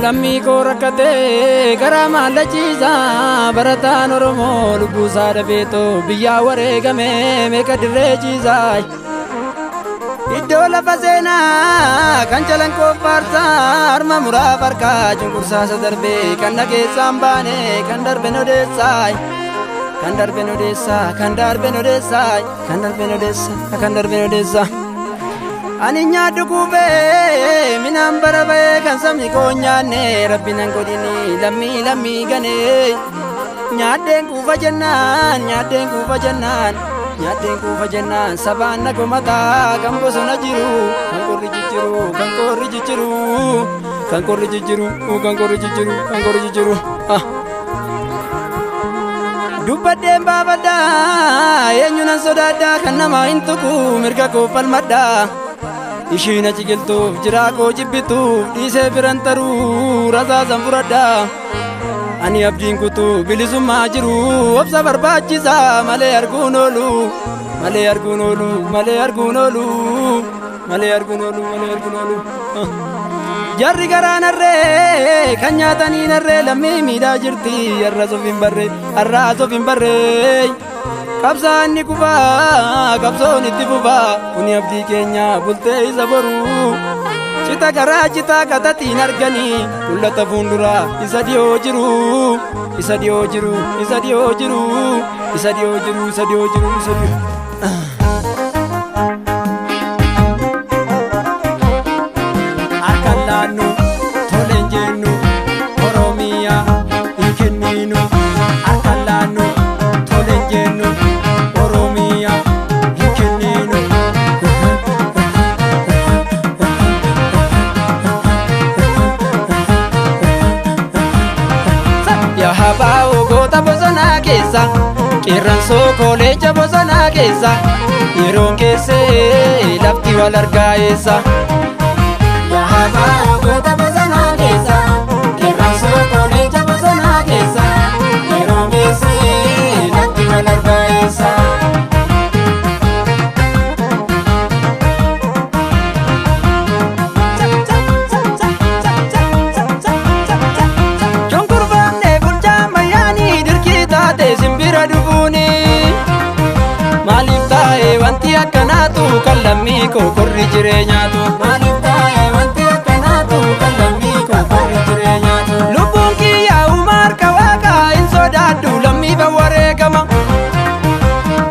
lammi koo rakkatee garaa maallachiisa barataan oromoo lubbuusaa dhabeetoo biyyaa wareegamee meeqa dirree ciisaa iddoo lafa seenaa kan jalan koffaarsaa harma muraaf harkaa cunqursaasa darbee kan nageessaan baane kan darbe nodeessaa kan darbe nodeessaa kan darbe nodeessaa kan darbe nodeessaa kan darbe nodeessaa ani nyaaddu kuufee minaan bara ba'ee kan sabni koo nyaanne rabbi nan godhini lammii lammii ganee nyaaddeen kuufa jennaan nyaaddeen kuufa jennaan nyaaddeen kuufa jennaan sabaan na gomataa kan bosona jiru kan qorri jijjiru kan qorri jijjiru kan qorri jijjiru kan qorri jijjiru kan qorri jijjiru dubbadeen baafadhaa eenyunan sodaadhaa kan namaa hin tuqu mirga koo falmadhaa ishiin achi qiltuuf jiraa koo jibbituuf dhiisee biran taruu rasaasan fudhadhaa ani abdiin kutuu bilisummaa jiru obsa barbaachisa malee arguun oolu malee arguun oolu malee arguun oolu malee arguun oolu malee arguun oolu jarri garaa narree kan nyaatanii narree lammii miidhaa jirti har'a sof hin barree har'a sof hin barree qabsaan ni kufaa qabsoon itti fufaa kuni abdii keenya bultee isa boruu cita garaa cita katatiin arganii mul'ata fuulduraa isa dhiyoo jiru isa dhiyoo jiru isa dhiyoo jiru isa dhiyoo jiru isa dhiyoo jiru isa dhiyoo akkallaannu toleen jennu oromiyaa hin kenninu akkallaannu toleen jennu oromiyaa hin kenninu yaa habaa'u goota bosonaa keessa qeerransoo kooleecha bosonaa keessa yeroon keessee lafti wal argaa eessa yaa habaa'u goota bosonaa keessa qeerransoo kooleecha bosonaa keessa yeroon keessee lafti wal argaa eessa maaliif taa'ee wanti akkanaatu kan lammii koo korri jireenyaatu maaliif taa'ee wanti akkanaatu kan lammii koo korri jireenyaatu lubbuun kiyyaa uumaa harka waaqaa hin sodaadhu lammiifa wareegama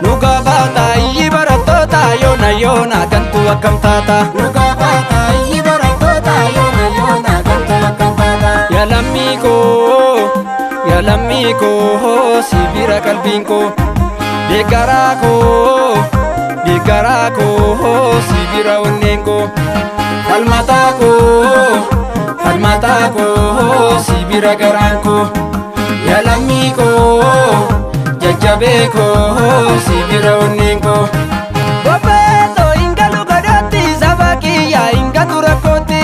dhugaa baataa iyyi barattoota yoona yoona gantuu akkam taata dhugaa baataa iyyi barattoota yoona yoona gantuu akkam taata yaa lammii koo si bira qalbiin koo deeggaraa koo si bira onneen koo falmataa koo si bira garaan koo yaa lammii koo jajjabee koo si bira onneen koo bobbeetoo hin galu godhatti saba kiyyaa hin gatu rakkootti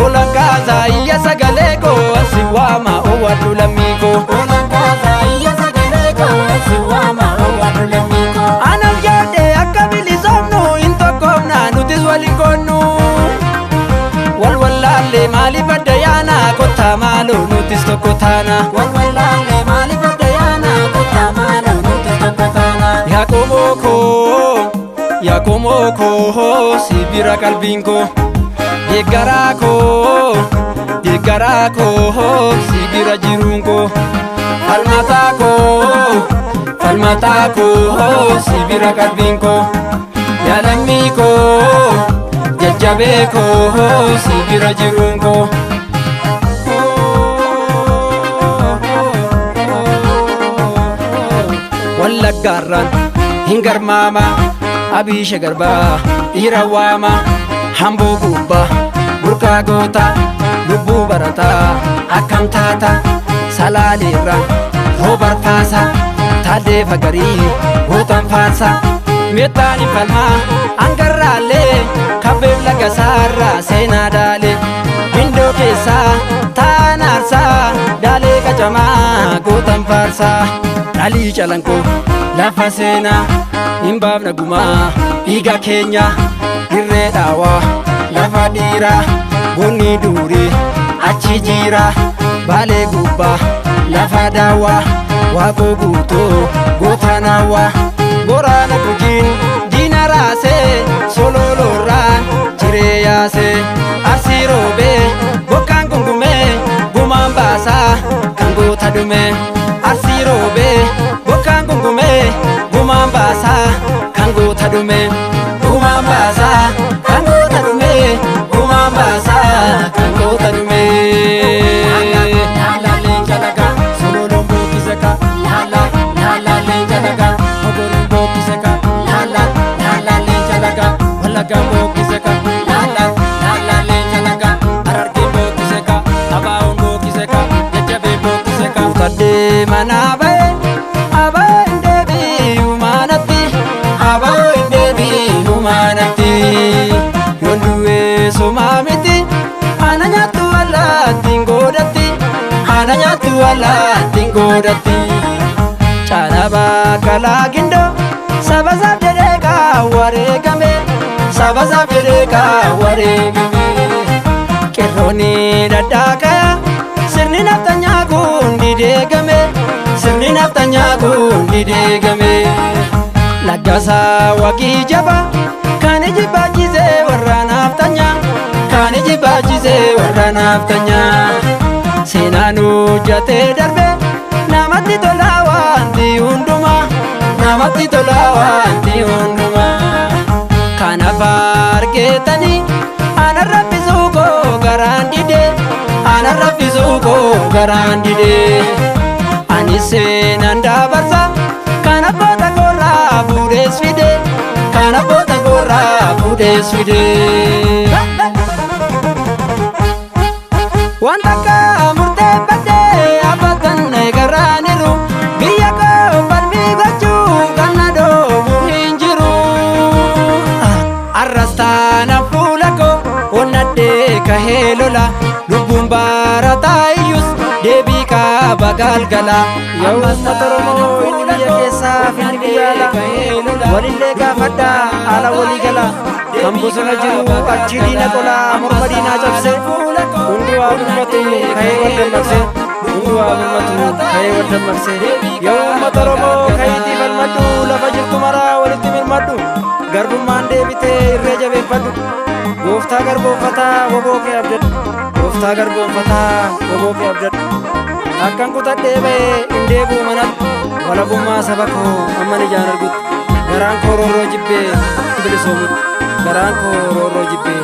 oolan kaasaa iyya sagalee koo asi waama owwadhu lammii koo oolan kaasaa iyya sagalee koo asi waama owwadhu lammii koo anam jedhe akka bilisoomnu hin tokkoomna nutis walin koonnu walwallaalle maaliif adda yaana kottaa maaloo nutis tokko taana walwallaalle maaliif adda yaana kottaa maaloo nutis tokko taana yaa qomoo koo si bira qalbiin koo deeggaraa koo si bira jiruun koo falmataa koo si bira qalbiin koo yaa lammii koo jajjabee koo si bira jiruun koo wallaggaarraan hin garmaama abiisha garbaa dhiira waama hamboo gubbaa burqaa goota lubbuu barataa akkam taata salaaleerraan roobar faasa taaddee fagarii gootan faarsa meexxaan falmaa angarraallee kabbeef lagasaarraa seenaa daalee hindoo keessaa taan aarsaa daalee qacamaa gootan faarsaa dhalii calankoo lafa seenaa hin baafna gumaa dhiiga keenya dirree dhaawaa lafa dhiiraa bunni durii achi jira Baalee gubbaa lafa daawwaa waaqoo guutoo goota naawwaa goraana gujiin diina raasee sololoorraan jiree yaasee Arsii roobee bokkaan gungumee gumaan baasaa kan goota Dhumee Arsii roobee bokkaan gungumee gumaan baasaa kan goota Dhumee gumaan baasaa kan goota Dhumee gumaan baasaa kan goota Dhumee laaleen jalaga sololoon bookiseka laaleen jalaga ogoriin bookiseka laaleen jalaga wallagaan bookiseka laaleen jalaga arartiin bookiseka abaa'uun bookiseka jajjabeen bookiseka utadhee manaa bahe abaa hin deebi'u maanatti abaa hin deebi'u maanatti yoon du'ee somaa miti ana nyaattu allaattiin goodatti ana nyaattu allaattiin goodatti caalabaa kalaa gindoo saba isaaf jedhee wareegame saba isaaf jedhee wareegame qeerrooni dhadhaakaya sirni naftanyaa kun dideegame sirni naftanyaa kun dideegame laggasaa wagii jaba kan iji baachisee warra naftanyaa kan iji baachisee warra naftanyaa seenaan hojjatee darbe namatti tolaa wanti hundumaa namatti tolaa wanti hundumaa kanaaf argeetanii ana raffisuu koo garaan didee ana raffisuu koo garaan didee ani seenaan dabarsa kan abboota koorraa fuudhees fidee kan abboota koorraa fuudhees fidee wanta akka murteeffadhee abbatan garaaniru biyya koo falmii gochuu kan na dhoobu hin jiru arrastaan fuula koo onnadhee kahee lola lubbuun baarataa iyyus deebii kaaba galgala yaa uummata Oromoo inni biyya keessaa fi inni biyya alaa walillee gaafadhaa haala walii gala kan bosona jiru achi diina qolaa morma diinaa cabse hundi waa birmatu ka'ee wal dammaqse hundi waa birmatu ka'ee wal dammaqse yaa uummata Oromoo ka'iitii falmadhu lafa jirtu maraa walitti mirmadhu garbummaan deebitee irree jabeeffadhu gooftaa garboonfataa woboo kee abdadhu gooftaa garboonfataa woboo kee abdadhu akkan kutadhee ba'ee hin deebi'u manadhu walabummaa saba koo amman ijaan argutti garaan koo roorroo jibbee bilisoomutti garaan koo roorroo jibbee